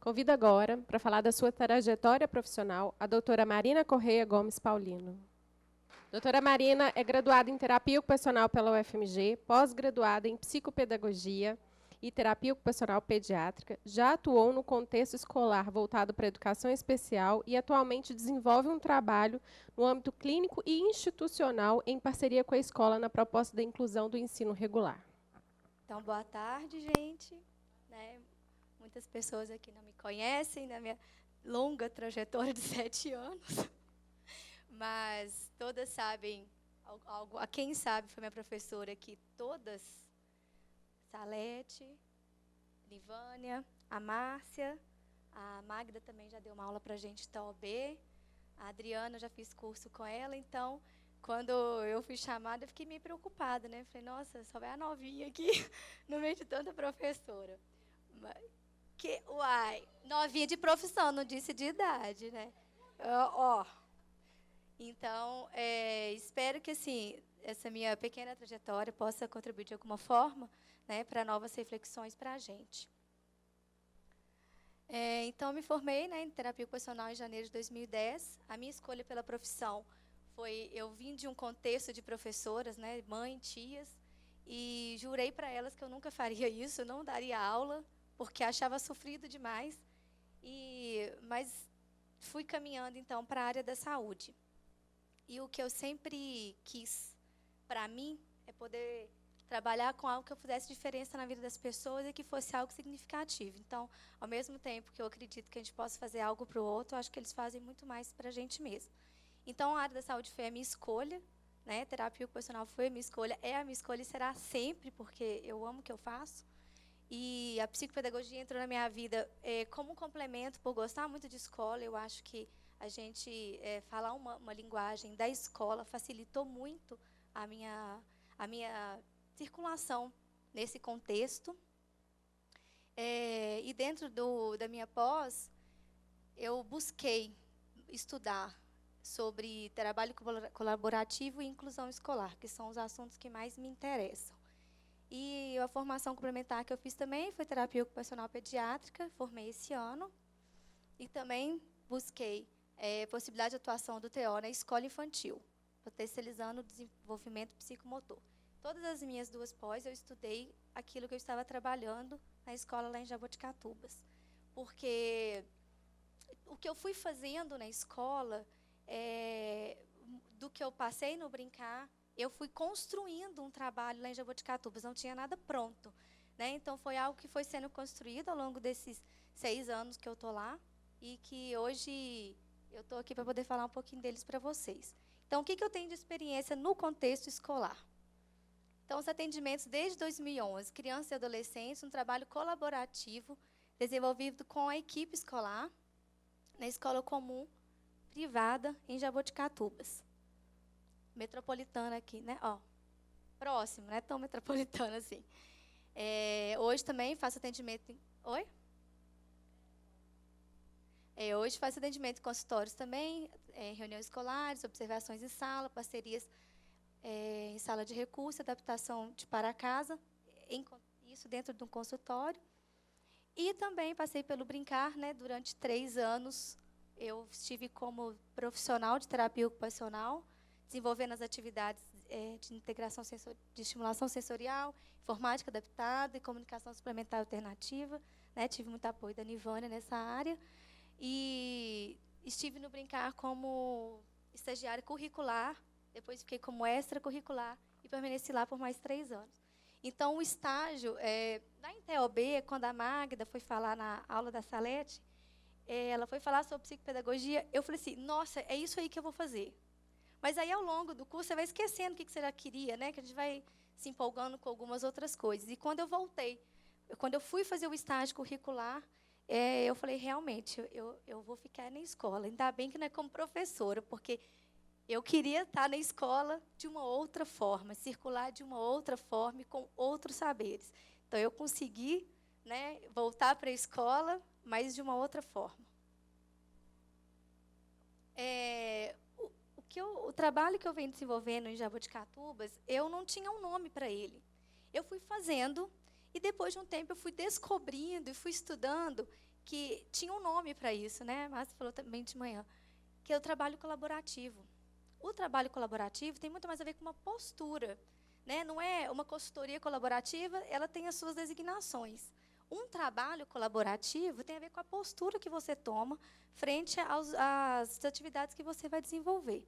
Convido agora, para falar da sua trajetória profissional, a doutora Marina Correia Gomes Paulino. Doutora Marina é graduada em terapia ocupacional pela UFMG, pós-graduada em psicopedagogia e terapia ocupacional pediátrica, já atuou no contexto escolar voltado para a educação especial e atualmente desenvolve um trabalho no âmbito clínico e institucional em parceria com a escola na proposta da inclusão do ensino regular. Então, boa tarde, gente. Muitas pessoas aqui não me conhecem na minha longa trajetória de 7 anos, mas todas sabem, a quem sabe foi minha professora aqui, todas, Salete, Livânia, a Márcia, a Magda também já deu uma aula para a gente da OB, a Adriana, já fiz curso com ela, então, quando eu fui chamada, eu fiquei meio preocupada, né? Falei, nossa, só vai a novinha aqui, no meio de tanta professora. Novinha de profissão, não disse de idade, né? Então, espero que assim, essa minha pequena trajetória possa contribuir de alguma forma, né, para novas reflexões para a gente. Então, me formei, né, em terapia ocupacional em janeiro de 2010. A minha escolha pela profissão foi, eu vim de um contexto de professoras, né, mãe, tias, e jurei para elas que eu nunca faria isso, não daria aula, porque achava sofrido demais. Mas fui caminhando, então, para a área da saúde. E o que eu sempre quis, para mim, é poder trabalhar com algo que eu fizesse diferença na vida das pessoas e que fosse algo significativo. Então, ao mesmo tempo que eu acredito que a gente possa fazer algo para o outro, eu acho que eles fazem muito mais para a gente mesmo. Então, a área da saúde foi a minha escolha, né? Terapia ocupacional foi a minha escolha, é a minha escolha e será sempre, porque eu amo o que eu faço. E a psicopedagogia entrou na minha vida como um complemento, por gostar muito de escola. Eu acho que a gente falar uma linguagem da escola facilitou muito a minha circulação nesse contexto. E dentro da minha pós, eu busquei estudar sobre trabalho colaborativo e inclusão escolar, que são os assuntos que mais me interessam. E a formação complementar que eu fiz também foi terapia ocupacional pediátrica, formei esse ano. E também busquei possibilidade de atuação do TO na escola infantil, potencializando o desenvolvimento psicomotor. Todas as minhas 2 pós, eu estudei aquilo que eu estava trabalhando na escola lá em Jaboticatubas. Porque o que eu fui fazendo na escola, do que eu passei no Brincar, eu fui construindo um trabalho lá em Jaboticatubas, não tinha nada pronto, né? Então, foi algo que foi sendo construído ao longo desses 6 anos que eu estou lá e que hoje eu estou aqui para poder falar um pouquinho deles para vocês. Então, o que eu tenho de experiência no contexto escolar? Então, os atendimentos desde 2011, crianças e adolescentes, um trabalho colaborativo desenvolvido com a equipe escolar, na escola comum privada em Jaboticatubas. Metropolitana aqui, né? Próximo, não é tão metropolitana assim. Hoje também faço atendimento... Oi? Hoje faço atendimento em consultórios também, reuniões escolares, observações em sala, parcerias em sala de recurso, adaptação de para casa, isso dentro de um consultório. E também passei pelo Brincar, né? Durante 3 anos, eu estive como profissional de terapia ocupacional, desenvolvendo as atividades de integração de estimulação sensorial, informática adaptada e comunicação suplementar alternativa, né? Tive muito apoio da Nivânia nessa área. E estive no Brincar como estagiária curricular, depois fiquei como extracurricular e permaneci lá por mais 3 anos. Então, o estágio, na INTEOB, quando a Magda foi falar na aula da Salete, ela foi falar sobre psicopedagogia, eu falei assim, nossa, é isso aí que eu vou fazer. Mas aí, ao longo do curso, você vai esquecendo o que você já queria, né? Que a gente vai se empolgando com algumas outras coisas. E quando eu voltei, quando eu fui fazer o estágio curricular, eu falei, realmente, eu vou ficar na escola. Ainda bem que não é como professora, porque eu queria estar na escola de uma outra forma, circular de uma outra forma e com outros saberes. Então, eu consegui, né, voltar para a escola, mas de uma outra forma. O trabalho que eu venho desenvolvendo em Jaboticatubas, eu não tinha um nome para ele. Eu fui fazendo e, depois de um tempo, eu fui descobrindo e fui estudando que tinha um nome para isso, né? Mas falou também de manhã, que é o trabalho colaborativo. O trabalho colaborativo tem muito mais a ver com uma postura, né? Não é uma consultoria colaborativa, ela tem as suas designações. Um trabalho colaborativo tem a ver com a postura que você toma frente às atividades que você vai desenvolver.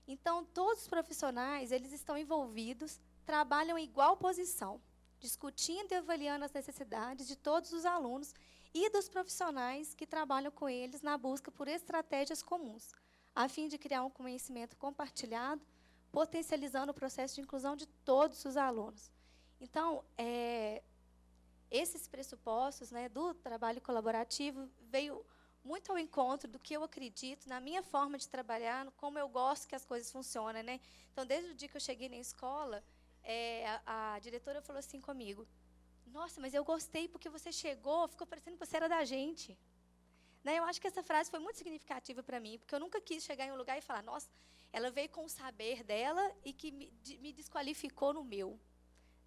Então, todos os profissionais, eles estão envolvidos, trabalham em igual posição, discutindo e avaliando as necessidades de todos os alunos e dos profissionais que trabalham com eles na busca por estratégias comuns, a fim de criar um conhecimento compartilhado, potencializando o processo de inclusão de todos os alunos. Então, esses pressupostos, né, do trabalho colaborativo veio muito ao encontro do que eu acredito na minha forma de trabalhar, como eu gosto que as coisas funcionem, né? Então, desde o dia que eu cheguei na escola, a diretora falou assim comigo: nossa, mas eu gostei porque você chegou, ficou parecendo que você era da gente. Né? Eu acho que essa frase foi muito significativa para mim, porque eu nunca quis chegar em um lugar e falar, nossa, ela veio com o saber dela e que me desqualificou no meu.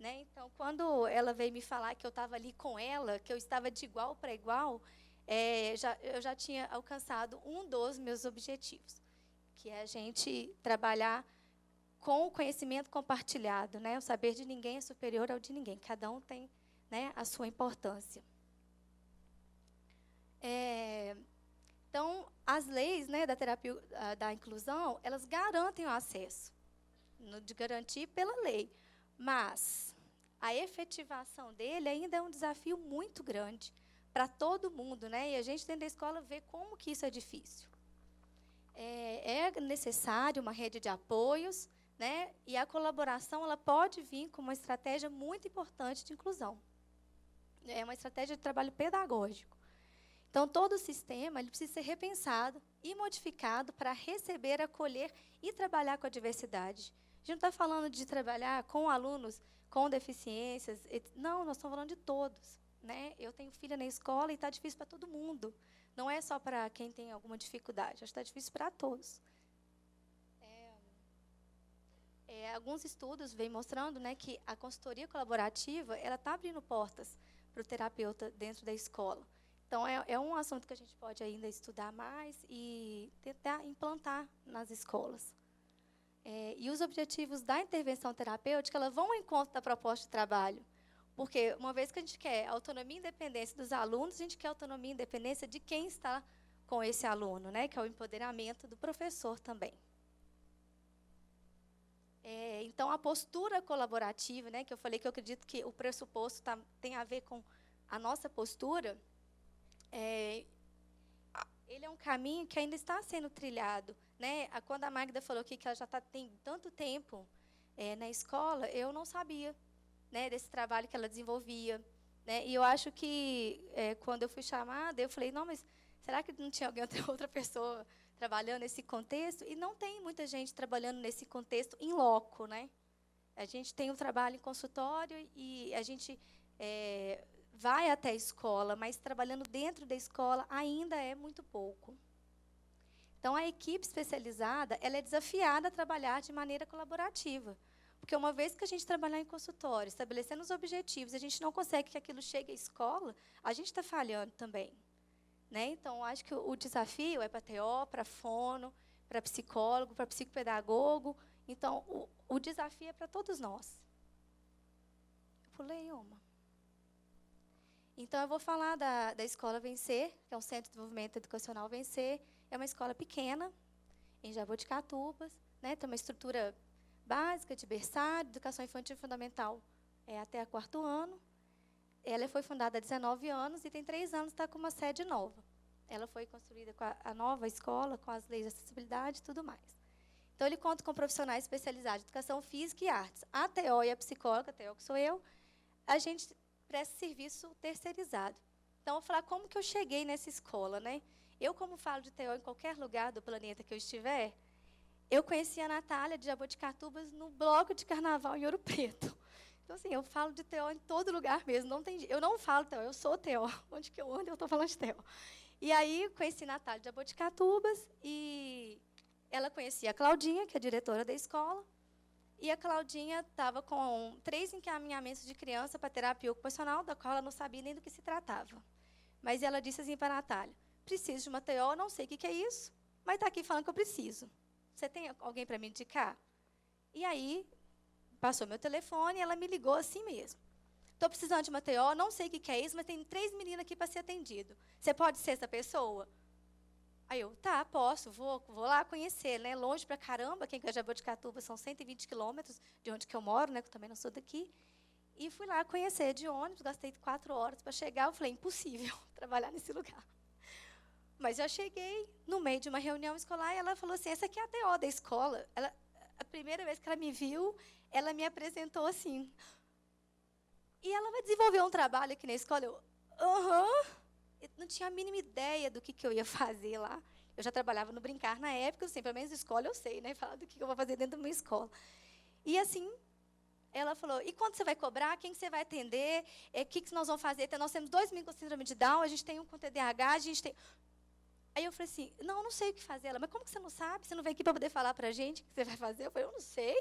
Né? Então, quando ela veio me falar que eu estava ali com ela, que eu estava de igual para igual, eu já tinha alcançado um dos meus objetivos, que é a gente trabalhar com o conhecimento compartilhado. Né? O saber de ninguém é superior ao de ninguém. Cada um tem, né, a sua importância. Então, as leis, né, da terapia da inclusão, elas garantem o acesso, de garantir pela lei. Mas a efetivação dele ainda é um desafio muito grande para todo mundo, né? E a gente dentro da escola vê como que isso é difícil. É necessário uma rede de apoios, né? E a colaboração ela pode vir como uma estratégia muito importante de inclusão. É uma estratégia de trabalho pedagógico. Então, todo o sistema ele precisa ser repensado e modificado para receber, acolher e trabalhar com a diversidade. A gente não está falando de trabalhar com alunos com deficiências. Não, nós estamos falando de todos. Né? Eu tenho filha na escola e está difícil para todo mundo. Não é só para quem tem alguma dificuldade, acho que está difícil para todos. Alguns estudos vêm mostrando, né, que a consultoria colaborativa ela está abrindo portas para o terapeuta dentro da escola. Então, é um assunto que a gente pode ainda estudar mais e tentar implantar nas escolas. E os objetivos da intervenção terapêutica ela vão ao encontro da proposta de trabalho. Porque, uma vez que a gente quer autonomia e independência dos alunos, a gente quer autonomia e independência de quem está com esse aluno, né, que é o empoderamento do professor também. Então, a postura colaborativa, né, que eu falei que eu acredito que o pressuposto tem a ver com a nossa postura, ele é um caminho que ainda está sendo trilhado. Né? Quando a Magda falou aqui que ela já tem tanto tempo na escola, eu não sabia, né, desse trabalho que ela desenvolvia. Né? E eu acho que, quando eu fui chamada, eu falei, não, mas será que não tinha outra pessoa trabalhando nesse contexto? E não tem muita gente trabalhando nesse contexto em loco. Né? A gente tem o trabalho em consultório e a gente vai até a escola, mas trabalhando dentro da escola ainda é muito pouco. Então, a equipe especializada ela é desafiada a trabalhar de maneira colaborativa. Porque uma vez que a gente trabalhar em consultório, estabelecendo os objetivos, a gente não consegue que aquilo chegue à escola, a gente está falhando também. Né? Então, acho que o desafio é para TO, para fono, para psicólogo, para psicopedagogo. Então, o desafio é para todos nós. Eu pulei uma. Então, eu vou falar da Escola Vencer, que é um Centro de Desenvolvimento Educacional Vencer. É uma escola pequena, em Jaboticatubas, né? Tem uma estrutura básica de berçário, educação infantil fundamental até o 4º ano. Ela foi fundada há 19 anos e tem 3 anos está com uma sede nova. Ela foi construída com a nova escola, com as leis de acessibilidade e tudo mais. Então, ele conta com profissionais especializados em educação física e artes. A TO e a psicóloga, a TO que sou eu, a gente presta serviço terceirizado. Então, eu vou falar como que eu cheguei nessa escola. Né? Eu, como falo de TO em qualquer lugar do planeta que eu estiver, eu conheci a Natália de Jaboticatubas no bloco de carnaval em Ouro Preto. Então, assim, eu falo de TO em todo lugar mesmo. Eu não falo TO, eu sou TO. Onde que eu ando, eu estou falando de TO. E aí, conheci a Natália de Jaboticatubas e ela conhecia a Claudinha, que é a diretora da escola. E a Claudinha estava com 3 encaminhamentos de criança para terapia ocupacional, da qual ela não sabia nem do que se tratava. Mas ela disse assim para a Natália, preciso de uma TO, não sei o que é isso, mas está aqui falando que eu preciso. Você tem alguém para me indicar? E aí, passou meu telefone e ela me ligou assim mesmo. Estou precisando de uma TO, não sei o que é isso, mas tem 3 meninas aqui para ser atendido. Você pode ser essa pessoa? Aí eu, tá, posso, vou lá conhecer, né? Longe pra caramba, quem quer Jaboticatuba são 120 quilômetros de onde que eu moro, né? Que eu também não sou daqui. E fui lá conhecer de ônibus, gastei 4 horas para chegar. Eu falei, impossível trabalhar nesse lugar. Mas já cheguei no meio de uma reunião escolar e ela falou assim, essa aqui é a TO da escola. A primeira vez que ela me viu, ela me apresentou assim. E ela vai desenvolver um trabalho aqui na escola. Eu, Eu não tinha a mínima ideia do que eu ia fazer lá. Eu já trabalhava no Brincar na época, assim, pelo menos na escola eu sei, né? Falar do que eu vou fazer dentro da minha escola. E assim, ela falou, e quando você vai cobrar, quem você vai atender, o que nós vamos fazer? Nós temos 2 meninos com síndrome de Down, a gente tem um com TDAH, a gente tem... Aí eu falei assim, não sei o que fazer. Ela, mas como que você não sabe? Você não veio aqui para poder falar para a gente o que você vai fazer? Eu falei, eu não sei.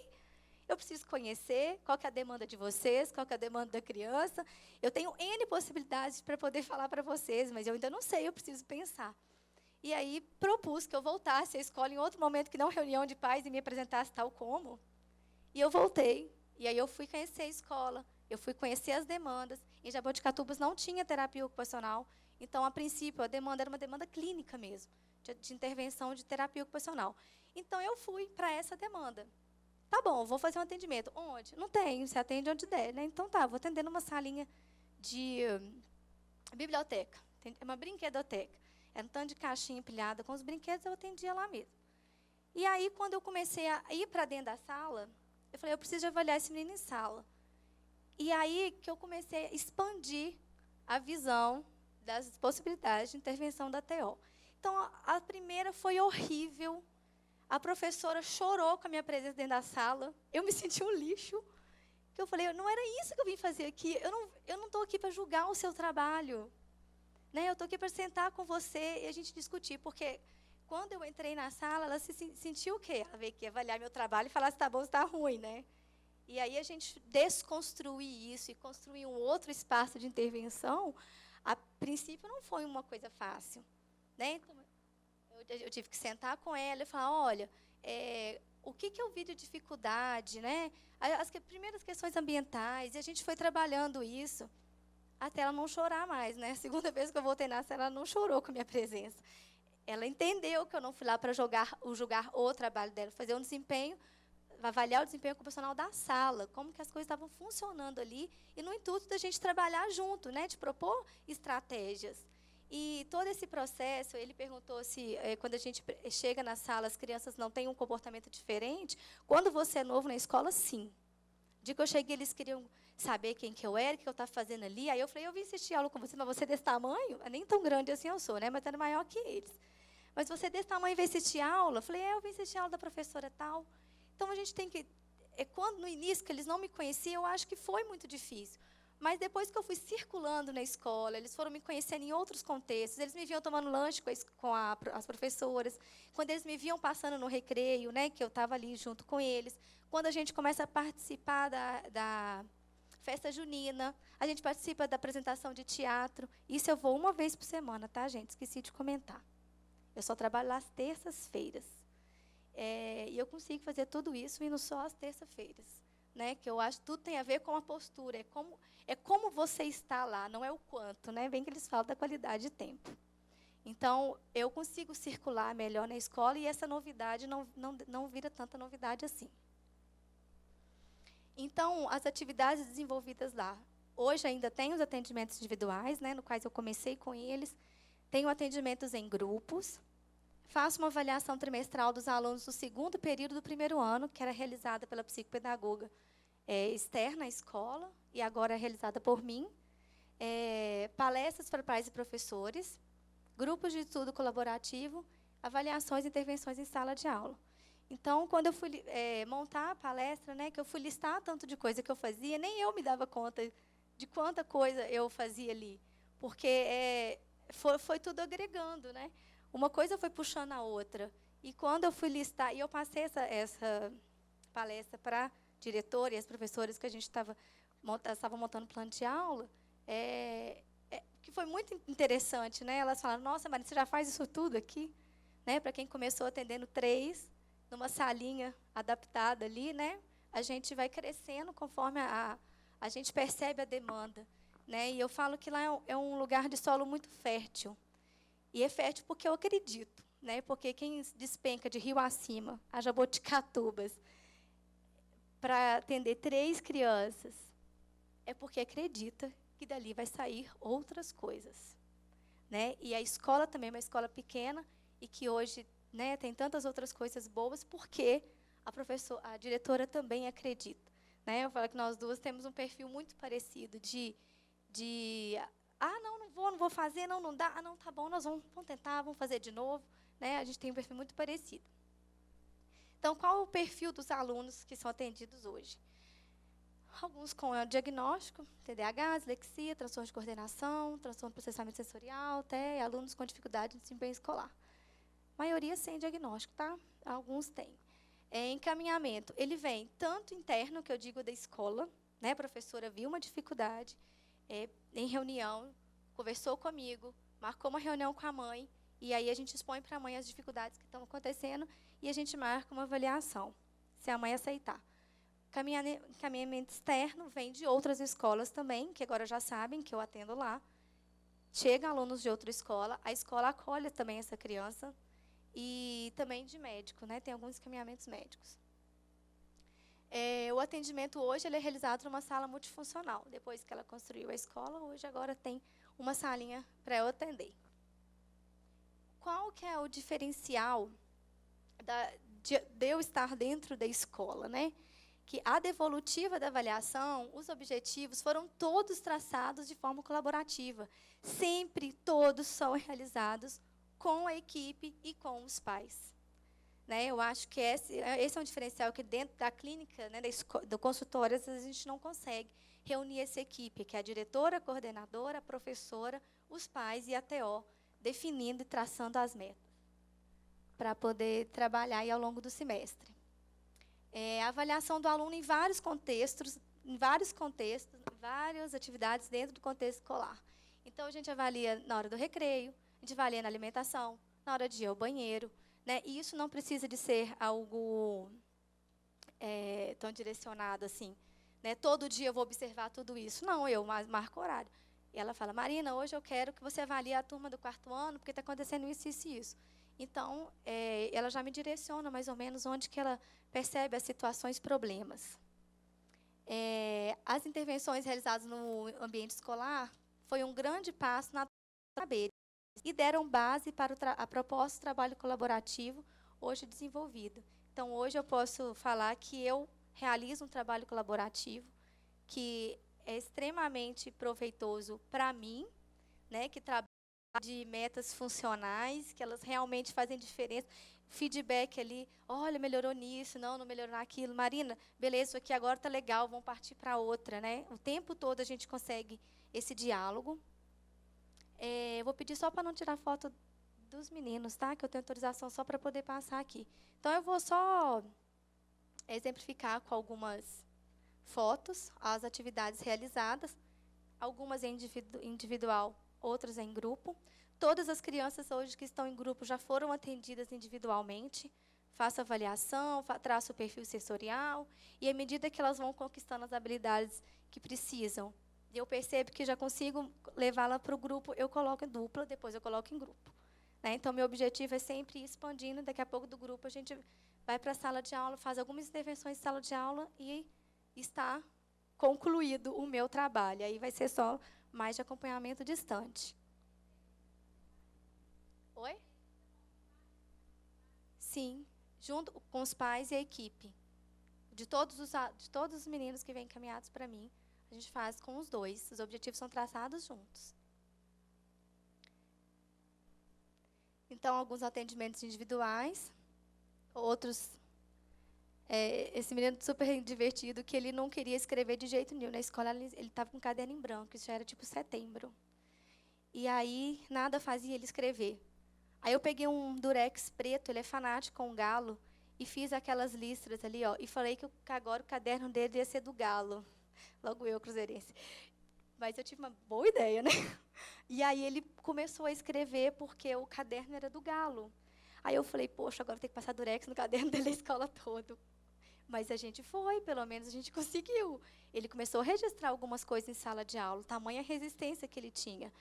Eu preciso conhecer qual que é a demanda de vocês, qual que é a demanda da criança. Eu tenho N possibilidades para poder falar para vocês, mas eu ainda não sei, eu preciso pensar. E aí propus que eu voltasse à escola em outro momento que não reunião de pais e me apresentasse tal como. E eu voltei. E aí eu fui conhecer a escola, eu fui conhecer as demandas. Em Jaboticatubas não tinha terapia ocupacional, então, a princípio, a demanda era uma demanda clínica mesmo, de intervenção de terapia ocupacional. Então, eu fui para essa demanda. Tá bom, vou fazer um atendimento. Onde? Não tem, você atende onde der, né? Então, tá, vou atender numa salinha de biblioteca. É uma brinquedoteca. Era um tanto de caixinha empilhada com os brinquedos, eu atendia lá mesmo. E aí, quando eu comecei a ir para dentro da sala, eu falei, eu preciso avaliar esse menino em sala. E aí que eu comecei a expandir a visão das possibilidades de intervenção da TO. Então, a primeira foi horrível. A professora chorou com a minha presença dentro da sala. Eu me senti um lixo. Que eu falei, não era isso que eu vim fazer aqui. Eu não estou aqui para julgar o seu trabalho. Né? Eu estou aqui para sentar com você e a gente discutir. Porque quando eu entrei na sala, ela se sentiu o quê? Ela veio aqui avaliar meu trabalho e falar se está bom ou se está ruim, né? E aí a gente desconstruir isso e construir um outro espaço de intervenção, a princípio não foi uma coisa fácil. Né? Então, eu tive que sentar com ela e falar, olha, o que eu vi de dificuldade, né? As primeiras questões ambientais, e a gente foi trabalhando isso até ela não chorar mais. Né? A segunda vez que eu voltei na sala, ela não chorou com a minha presença. Ela entendeu que eu não fui lá para julgar o trabalho dela, fazer um desempenho, avaliar o desempenho ocupacional da sala, como que as coisas estavam funcionando ali, e no intuito da gente trabalhar junto, né, de propor estratégias. E todo esse processo, ele perguntou se, quando a gente chega na sala, as crianças não têm um comportamento diferente. Quando você é novo na escola, sim. De que eu cheguei, eles queriam saber quem que eu era, o que eu estava fazendo ali. Aí eu falei, eu vim assistir aula com você, mas você é desse tamanho? Nem tão grande assim eu sou, né, mas era maior que eles. Mas você é desse tamanho e veio assistir aula? Eu falei, eu vim assistir aula da professora tal. Então, a gente tem que... quando no início, que eles não me conheciam, eu acho que foi muito difícil. Mas depois que eu fui circulando na escola, eles foram me conhecendo em outros contextos. Eles me viam tomando lanche com as professoras. Quando eles me viam passando no recreio, né, que eu estava ali junto com eles. Quando a gente começa a participar da festa junina, a gente participa da apresentação de teatro. Isso eu vou uma vez por semana, tá, gente? Esqueci de comentar. Eu só trabalho lá às terças-feiras. E eu consigo fazer tudo isso indo só às terças-feiras. Né? Que eu acho que tudo tem a ver com a postura. É como você está lá, não é o quanto. Né? Bem que eles falam da qualidade de tempo. Então, eu consigo circular melhor na escola e essa novidade não vira tanta novidade assim. Então, as atividades desenvolvidas lá. Hoje ainda tem os atendimentos individuais, né, no quais eu comecei com eles. Tenho atendimentos em grupos. Faço uma avaliação trimestral dos alunos do segundo período do primeiro ano, que era realizada pela psicopedagoga externa à escola, e agora é realizada por mim. Palestras para pais e professores, grupos de estudo colaborativo, avaliações e intervenções em sala de aula. Então, quando eu fui montar a palestra, né, que eu fui listar tanto de coisa que eu fazia, nem eu me dava conta de quanta coisa eu fazia ali, porque foi tudo agregando, né? Uma coisa foi puxando a outra. E quando eu fui listar, e eu passei essa palestra para a diretora e as professoras que a gente estava montando plano de aula, que foi muito interessante, né? Elas falaram, nossa, Marina, você já faz isso tudo aqui? Né? Para quem começou atendendo 3, numa salinha adaptada ali, né? A gente vai crescendo conforme a gente percebe a demanda. Né? E eu falo que lá é um lugar de solo muito fértil. E é fértil porque eu acredito. Né? Porque quem despenca de rio acima, a Jaboticatubas, para atender 3 crianças, é porque acredita que dali vai sair outras coisas. Né? E a escola também é uma escola pequena e que hoje, né, tem tantas outras coisas boas porque a diretora também acredita. Né? Eu falo que nós duas temos um perfil muito parecido não vou fazer, não dá, não, tá bom, nós vamos tentar, vamos fazer de novo. Né? A gente tem um perfil muito parecido. Então, qual é o perfil dos alunos que são atendidos hoje? Alguns com diagnóstico, TDAH, dislexia, transtorno de coordenação, transtorno de processamento sensorial, até alunos com dificuldade de desempenho escolar. A maioria sem diagnóstico, tá? Alguns têm. Encaminhamento, ele vem tanto interno, que eu digo da escola, né? A professora viu uma dificuldade, em reunião, conversou comigo, marcou uma reunião com a mãe, e aí a gente expõe para a mãe as dificuldades que estão acontecendo e a gente marca uma avaliação, se a mãe aceitar. Encaminhamento externo vem de outras escolas também, que agora já sabem que eu atendo lá. Chegam alunos de outra escola, a escola acolhe também essa criança, e também de médico, né? Tem alguns encaminhamentos médicos. O atendimento hoje ele é realizado numa sala multifuncional. Depois que ela construiu a escola, hoje agora tem uma salinha para eu atender. Qual que é o diferencial de eu estar dentro da escola, né? Que a devolutiva da avaliação, os objetivos foram todos traçados de forma colaborativa. Sempre todos são realizados com a equipe e com os pais. Né? Eu acho que esse é um diferencial que dentro da clínica, né, do consultório, às vezes a gente não consegue reunir essa equipe, que é a diretora, a coordenadora, a professora, os pais e a TO, definindo e traçando as metas, para poder trabalhar aí ao longo do semestre. A avaliação do aluno em vários contextos, várias atividades dentro do contexto escolar. Então, a gente avalia na hora do recreio, a gente avalia na alimentação, na hora de ir ao banheiro. Né? E isso não precisa de ser algo tão direcionado assim. Né? Todo dia eu vou observar tudo isso. Não, eu marco horário. E ela fala, Marina, hoje eu quero que você avalie a turma do 4º ano, porque está acontecendo isso, isso e isso. Então, ela já me direciona mais ou menos onde que ela percebe as situações, problemas. As intervenções realizadas no ambiente escolar foi um grande passo na saber e deram base para a proposta de trabalho colaborativo hoje desenvolvida. Então, hoje eu posso falar que eu realizo um trabalho colaborativo que é extremamente proveitoso para mim, né, que trabalha de metas funcionais, que elas realmente fazem diferença. Feedback ali, olha, melhorou nisso, não melhorou naquilo. Marina, beleza, isso aqui agora está legal, vamos partir para outra. Né? O tempo todo a gente consegue esse diálogo. Eu vou pedir só para não tirar foto dos meninos, tá? Que eu tenho autorização só para poder passar aqui. Então, eu vou só exemplificar com algumas fotos as atividades realizadas, algumas em individual, outras em grupo. Todas as crianças hoje que estão em grupo já foram atendidas individualmente. Faço avaliação, traço o perfil sensorial, e à medida que elas vão conquistando as habilidades que precisam, eu percebo que já consigo levá-la para o grupo, eu coloco em dupla, depois eu coloco em grupo. Né? Então, meu objetivo é sempre ir expandindo, daqui a pouco do grupo a gente vai para a sala de aula, faz algumas intervenções em sala de aula e está concluído o meu trabalho. Aí vai ser só mais de acompanhamento distante. Oi? Sim, junto com os pais e a equipe. De todos os meninos que vêm encaminhados para mim, a gente faz com os dois. Os objetivos são traçados juntos. Então, alguns atendimentos individuais, outros... esse menino super divertido, que ele não queria escrever de jeito nenhum. Na escola, ele estava com um caderno em branco, isso já era tipo setembro. E aí, nada fazia ele escrever. Aí eu peguei um durex preto, ele é fanático com um galo, e fiz aquelas listras ali, ó, e falei que agora o caderno dele ia ser do galo. Logo eu, cruzeirense. Mas eu tive uma boa ideia, né? E aí ele começou a escrever porque o caderno era do galo. Aí eu falei, poxa, agora tem que passar durex no caderno dele a escola toda. Mas a gente foi, pelo menos a gente conseguiu. Ele começou a registrar algumas coisas em sala de aula, tamanha resistência que ele tinha.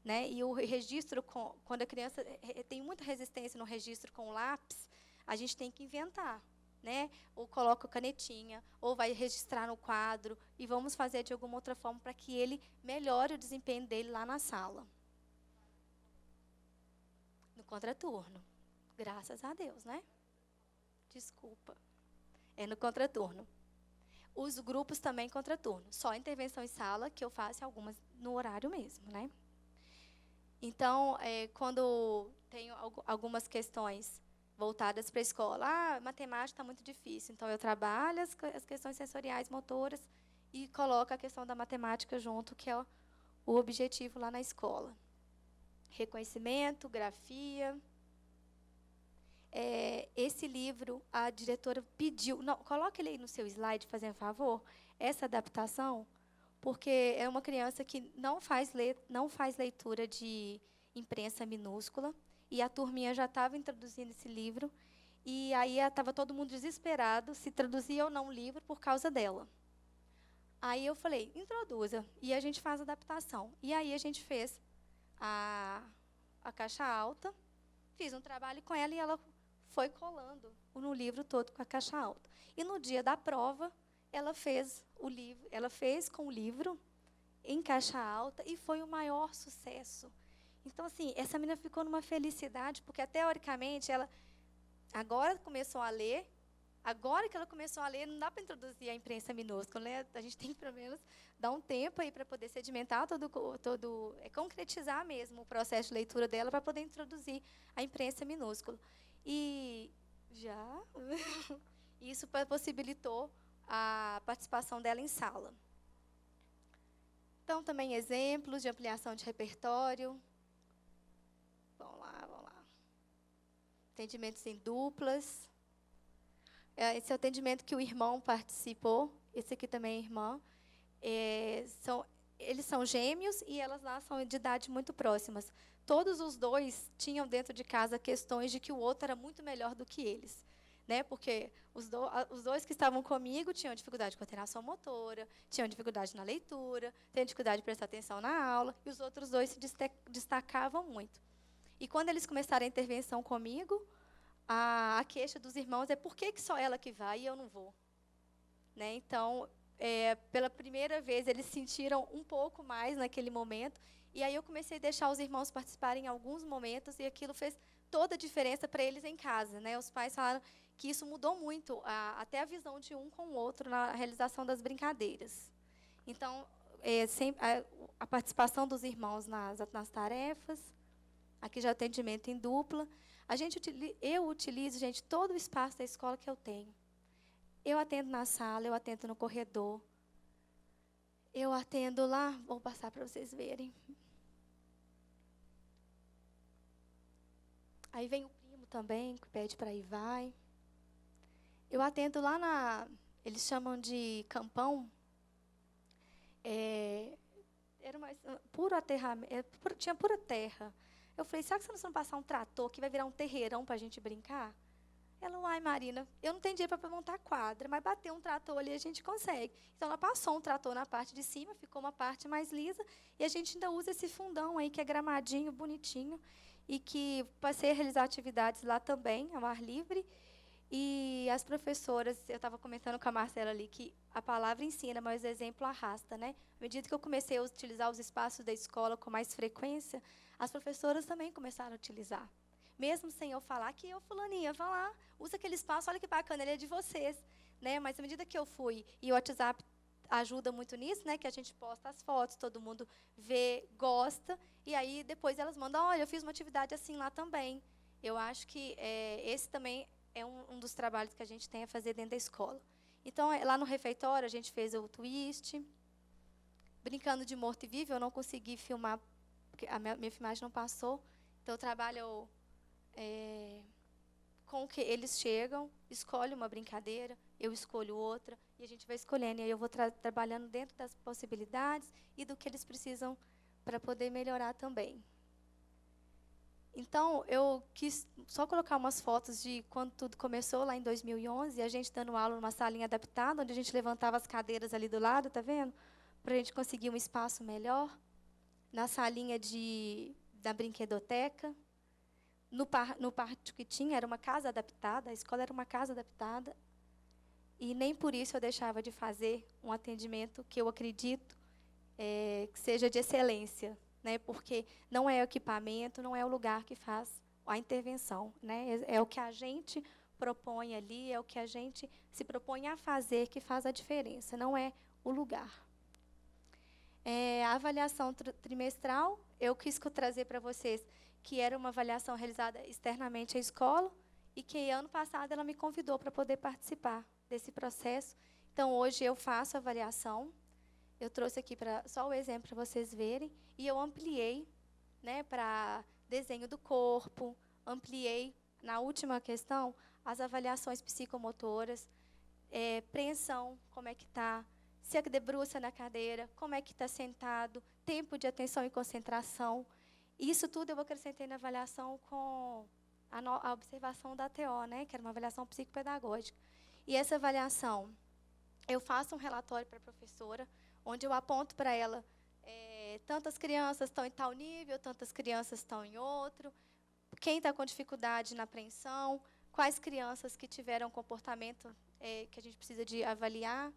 Né? E o registro, quando a criança tem muita resistência no registro com o lápis, a gente tem que inventar. Né? Ou coloca canetinha, ou vai registrar no quadro, e vamos fazer de alguma outra forma para que ele melhore o desempenho dele lá na sala. No contraturno. Graças a Deus, né? Desculpa. É no contraturno. Os grupos também contraturno. Só intervenção em sala, que eu faço algumas no horário mesmo, né? Então, quando tenho algumas questões voltadas para a escola, matemática está muito difícil, então eu trabalho as questões sensoriais, motoras, e coloco a questão da matemática junto, que é o objetivo lá na escola. Reconhecimento, grafia. Esse livro, a diretora pediu... Não, coloque ele aí no seu slide, fazendo favor, essa adaptação, porque é uma criança que não faz leitura de imprensa minúscula, e a turminha já estava introduzindo esse livro, e aí estava todo mundo desesperado se traduzia ou não o livro por causa dela. Aí eu falei, introduza, e a gente faz a adaptação. E aí a gente fez a caixa alta, fiz um trabalho com ela, e ela foi colando no livro todo com a caixa alta. E no dia da prova, ela fez com o livro em caixa alta, e foi o maior sucesso. Então, assim, essa menina ficou numa felicidade, porque, teoricamente, ela agora começou a ler. Agora que ela começou a ler, não dá para introduzir a imprensa minúscula, né? A gente tem que, pelo menos, dar um tempo aí para poder sedimentar concretizar mesmo o processo de leitura dela para poder introduzir a imprensa minúscula. E isso possibilitou a participação dela em sala. Então, também exemplos de ampliação de repertório. Vamos lá. Atendimentos em duplas. Esse é o atendimento que o irmão participou. Esse aqui também é irmã. Eles são gêmeos e elas lá são de idade muito próximas. Todos os dois tinham dentro de casa questões de que o outro era muito melhor do que eles. Né? Porque os dois que estavam comigo tinham dificuldade de coordenação motora, tinham dificuldade na leitura, tinham dificuldade de prestar atenção na aula, e os outros dois se destacavam muito. E quando eles começaram a intervenção comigo, a queixa dos irmãos é por que só ela que vai e eu não vou? Né? Então, pela primeira vez, eles sentiram um pouco mais naquele momento, e aí eu comecei a deixar os irmãos participarem em alguns momentos, e aquilo fez toda a diferença para eles em casa. Né? Os pais falaram que isso mudou muito, até a visão de um com o outro na realização das brincadeiras. Então, a participação dos irmãos nas tarefas, aqui já atendimento em dupla. Eu utilizo, gente, todo o espaço da escola que eu tenho. Eu atendo na sala, eu atendo no corredor. Eu atendo lá, vou passar para vocês verem. Aí vem o primo também, que pede para ir, vai. Eu atendo lá eles chamam de campão. Era puro aterramento, tinha pura terra. Eu falei, será que você não passar um trator que vai virar um terreirão para a gente brincar? Ela, uai, Marina, eu não tenho dinheiro para montar quadra, mas bater um trator ali a gente consegue. Então, ela passou um trator na parte de cima, ficou uma parte mais lisa, e a gente ainda usa esse fundão aí, que é gramadinho, bonitinho, e que passei a realizar atividades lá também, ao ar livre. E as professoras, eu estava comentando com a Marcela ali, que a palavra ensina, mas o exemplo arrasta, né? À medida que eu comecei a utilizar os espaços da escola com mais frequência, as professoras também começaram a utilizar. Mesmo sem eu falar, que eu, fulaninha, vai lá, usa aquele espaço, olha que bacana, ele é de vocês. Né? Mas à medida que eu fui, e o WhatsApp ajuda muito nisso, né? Que a gente posta as fotos, todo mundo vê, gosta, e aí depois elas mandam, olha, eu fiz uma atividade assim lá também. Eu acho que esse também é um dos trabalhos que a gente tem a fazer dentro da escola. Então, lá no refeitório, a gente fez o twist. Brincando de morto e vivo, eu não consegui filmar, porque a minha filmagem não passou. Então, eu trabalho com o que eles chegam, escolhe uma brincadeira, eu escolho outra, e a gente vai escolhendo. E aí eu vou trabalhando dentro das possibilidades e do que eles precisam para poder melhorar também. Então, eu quis só colocar umas fotos de quando tudo começou, lá em 2011, a gente dando aula numa salinha adaptada, onde a gente levantava as cadeiras ali do lado, tá vendo? Para a gente conseguir um espaço melhor. Na salinha da brinquedoteca. No pátio que tinha, era uma casa adaptada, a escola era uma casa adaptada. E nem por isso eu deixava de fazer um atendimento que eu acredito que seja de excelência, né? Porque não é o equipamento, não é o lugar que faz a intervenção, né? É o que a gente propõe ali, é o que a gente se propõe a fazer que faz a diferença, não é o lugar. A avaliação trimestral, eu quis trazer para vocês que era uma avaliação realizada externamente à escola e que ano passado ela me convidou para poder participar desse processo. Então, hoje eu faço a avaliação. Eu trouxe aqui só o exemplo para vocês verem. E eu ampliei, né, para desenho do corpo, ampliei, na última questão, as avaliações psicomotoras, preensão, como é que está, se debruça na cadeira, como é que está sentado, tempo de atenção e concentração. Isso tudo eu acrescentei na avaliação com a observação da TO, né, que era uma avaliação psicopedagógica. E essa avaliação, eu faço um relatório para a professora, onde eu aponto para ela tantas crianças estão em tal nível, tantas crianças estão em outro, quem está com dificuldade na apreensão, quais crianças que tiveram comportamento que a gente precisa de avaliar.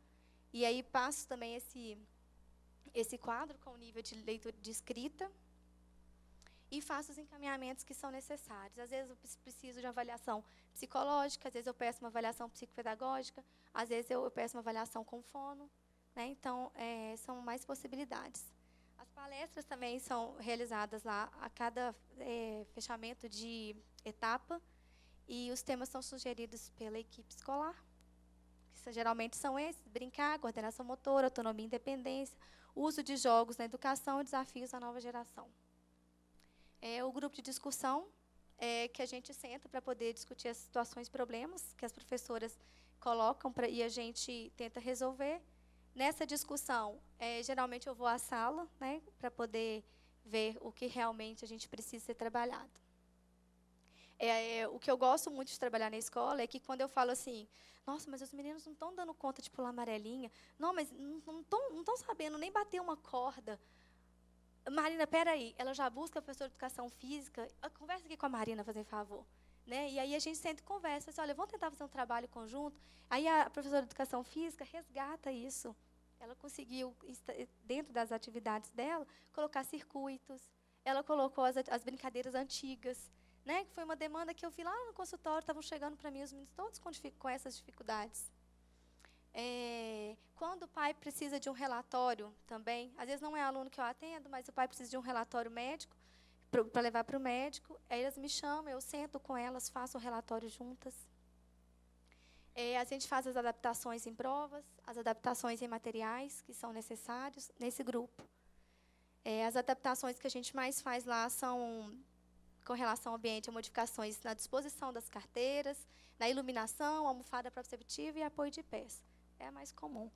E aí passo também esse quadro com o nível de leitura de escrita e faço os encaminhamentos que são necessários. Às vezes eu preciso de uma avaliação psicológica, às vezes eu peço uma avaliação psicopedagógica, às vezes eu peço uma avaliação com fono, né? Então, são mais possibilidades. As palestras também são realizadas lá a cada fechamento de etapa e os temas são sugeridos pela equipe escolar, que geralmente são esses: brincar, coordenação motora, autonomia e independência, uso de jogos na educação e desafios da nova geração. O grupo de discussão, que a gente senta para poder discutir as situações, problemas que as professoras colocam e a gente tenta resolver. Nessa discussão, geralmente eu vou à sala, né, para poder ver o que realmente a gente precisa ser trabalhado. O que eu gosto muito de trabalhar na escola é que quando eu falo assim, nossa, mas os meninos não estão dando conta de pular amarelinha, não, mas não estão sabendo nem bater uma corda. Marina, peraí, ela já busca a professora de educação física, conversa aqui com a Marina, fazer favor. Né? E aí a gente senta e conversa, assim, olha, vamos tentar fazer um trabalho conjunto. Aí a professora de educação física resgata isso. Ela conseguiu, dentro das atividades dela, colocar circuitos. Ela colocou as brincadeiras antigas, né? Que foi uma demanda que eu vi lá no consultório, estavam chegando para mim os meninos todos com essas dificuldades. Quando o pai precisa de um relatório também, às vezes não é aluno que eu atendo, mas o pai precisa de um relatório médico, para levar para o médico, aí elas me chamam, eu sento com elas, faço o relatório juntas. A gente faz as adaptações em provas, as adaptações em materiais que são necessários nesse grupo. As adaptações que a gente mais faz lá são com relação ao ambiente, modificações na disposição das carteiras, na iluminação, almofada proprioceptiva e apoio de pés. É a mais comum.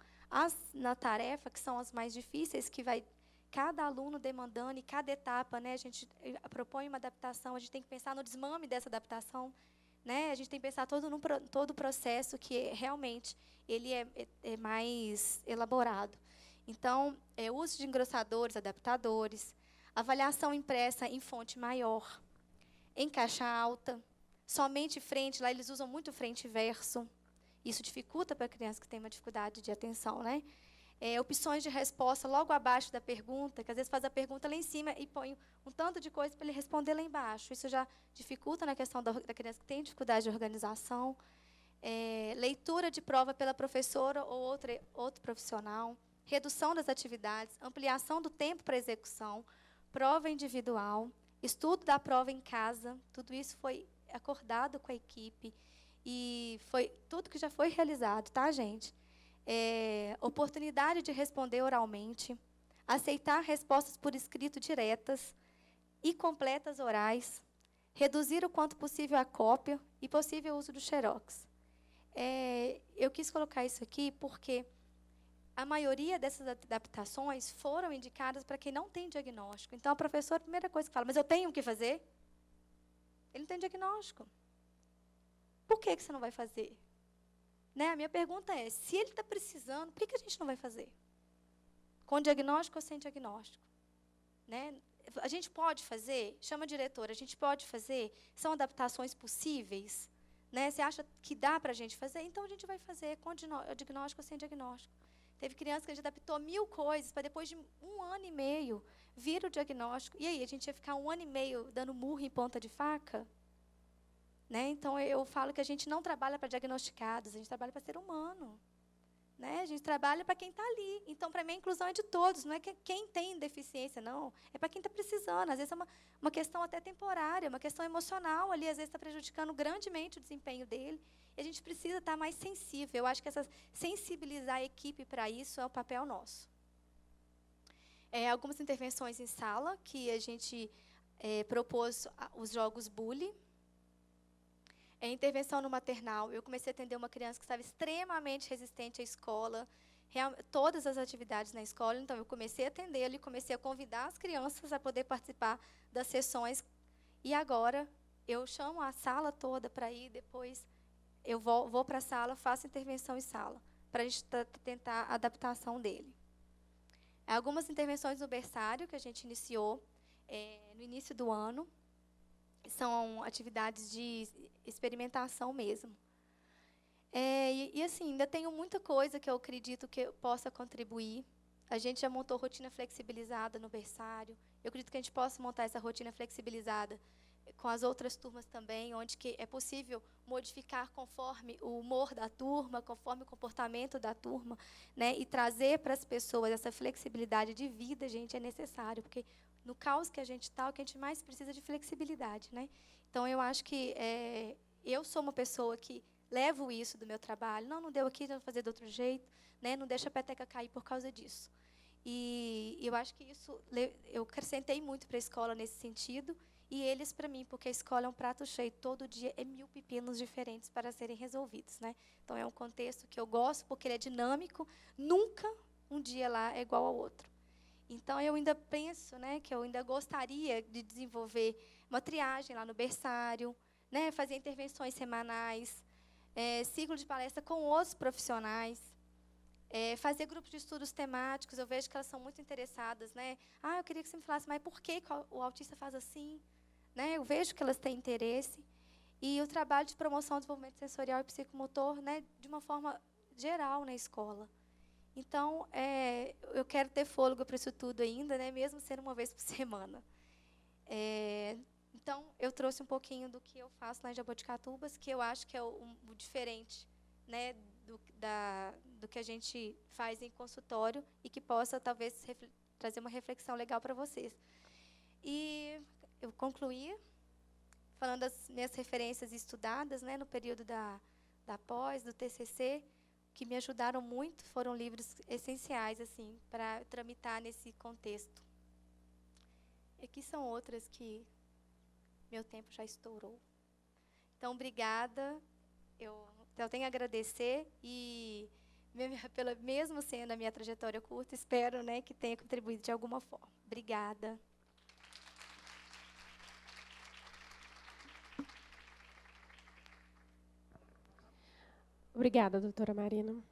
Na tarefa, que são as mais difíceis, que vai cada aluno demandando, e cada etapa, né, a gente propõe uma adaptação, a gente tem que pensar no desmame dessa adaptação, né, a gente tem que pensar todo o processo, que realmente ele é mais elaborado. Então, uso de engrossadores, adaptadores, avaliação impressa em fonte maior, em caixa alta, somente frente, lá eles usam muito frente e verso. Isso dificulta para a criança que tem uma dificuldade de atenção, né? Opções de resposta logo abaixo da pergunta, que às vezes faz a pergunta lá em cima e põe um tanto de coisa para ele responder lá embaixo. Isso já dificulta na questão da criança que tem dificuldade de organização. Leitura de prova pela professora ou outro profissional. Redução das atividades, ampliação do tempo para execução, prova individual, estudo da prova em casa. Tudo isso foi acordado com a equipe e foi tudo que já foi realizado, tá, gente? Oportunidade de responder oralmente, aceitar respostas por escrito diretas e completas orais, reduzir o quanto possível a cópia e possível uso do xerox. Eu quis colocar isso aqui porque a maioria dessas adaptações foram indicadas para quem não tem diagnóstico. Então, a professora, a primeira coisa que fala, mas eu tenho o que fazer? Ele não tem diagnóstico. Por que você não vai fazer? Né? A minha pergunta é, se ele está precisando, por que a gente não vai fazer? Com diagnóstico ou sem diagnóstico? Né? A gente pode fazer, chama a diretora, a gente pode fazer, são adaptações possíveis? Né? Você acha que dá para a gente fazer? Então, a gente vai fazer com diagnóstico ou sem diagnóstico. Teve criança que a gente adaptou 1000 coisas, para depois de 1 ano e meio vir o diagnóstico. E aí, a gente ia ficar 1 ano e meio dando murro em ponta de faca? Né? Então, eu falo que a gente não trabalha para diagnosticados, a gente trabalha para ser humano. Né? A gente trabalha para quem está ali. Então, para mim, a inclusão é de todos, não é quem tem deficiência, não. É para quem está precisando. Às vezes é uma questão até temporária, uma questão emocional ali, às vezes está prejudicando grandemente o desempenho dele. E a gente precisa estar mais sensível. Eu acho que sensibilizar a equipe para isso é o papel nosso. Algumas intervenções em sala, que a gente propôs os jogos bully. Intervenção no maternal. Eu comecei a atender uma criança que estava extremamente resistente à escola, todas as atividades na escola. Então, eu comecei a atendê-lo e comecei a convidar as crianças a poder participar das sessões. E agora, eu chamo a sala toda para ir, depois eu vou para a sala, faço intervenção em sala, para a gente tentar a adaptação dele. Algumas intervenções no berçário, que a gente iniciou no início do ano. São atividades de experimentação mesmo. Assim, ainda tenho muita coisa que eu acredito que eu possa contribuir. A gente já montou rotina flexibilizada no berçário. Eu acredito que a gente possa montar essa rotina flexibilizada com as outras turmas também, onde que é possível modificar conforme o humor da turma, conforme o comportamento da turma, né? E trazer para as pessoas essa flexibilidade de vida, gente, é necessário, porque no caos que a gente está, o que a gente mais precisa é de flexibilidade, né? Então, eu acho que eu sou uma pessoa que levo isso do meu trabalho. Não deu aqui, vou fazer de outro jeito, né? Não deixa a peteca cair por causa disso. E eu acho que isso, eu acrescentei muito para a escola nesse sentido, e eles para mim, porque a escola é um prato cheio, todo dia é 1000 pepinos diferentes para serem resolvidos, né? Então, é um contexto que eu gosto, porque ele é dinâmico, nunca um dia lá é igual ao outro. Então, eu ainda penso, né, que eu ainda gostaria de desenvolver uma triagem lá no berçário, né, fazer intervenções semanais, ciclo de palestra com outros profissionais, fazer grupos de estudos temáticos. Eu vejo que elas são muito interessadas, né? Eu queria que você me falasse, mas por que o autista faz assim? Né? Eu vejo que elas têm interesse. E o trabalho de promoção do desenvolvimento sensorial e psicomotor, né, de uma forma geral na escola. Então, eu quero ter fôlego para isso tudo ainda, né, mesmo sendo uma vez por semana. Então, eu trouxe um pouquinho do que eu faço lá em Jaboticatubas, que eu acho que é o diferente, né, do que a gente faz em consultório e que possa, talvez, trazer uma reflexão legal para vocês. E eu concluí falando das minhas referências estudadas, né, no período da pós, do TCC, que me ajudaram muito, foram livros essenciais assim para tramitar nesse contexto. E aqui são outras que meu tempo já estourou. Então, obrigada. Eu tenho a agradecer e, mesmo sendo a minha trajetória curta, espero, né, que tenha contribuído de alguma forma. Obrigada. Obrigada, doutora Marina.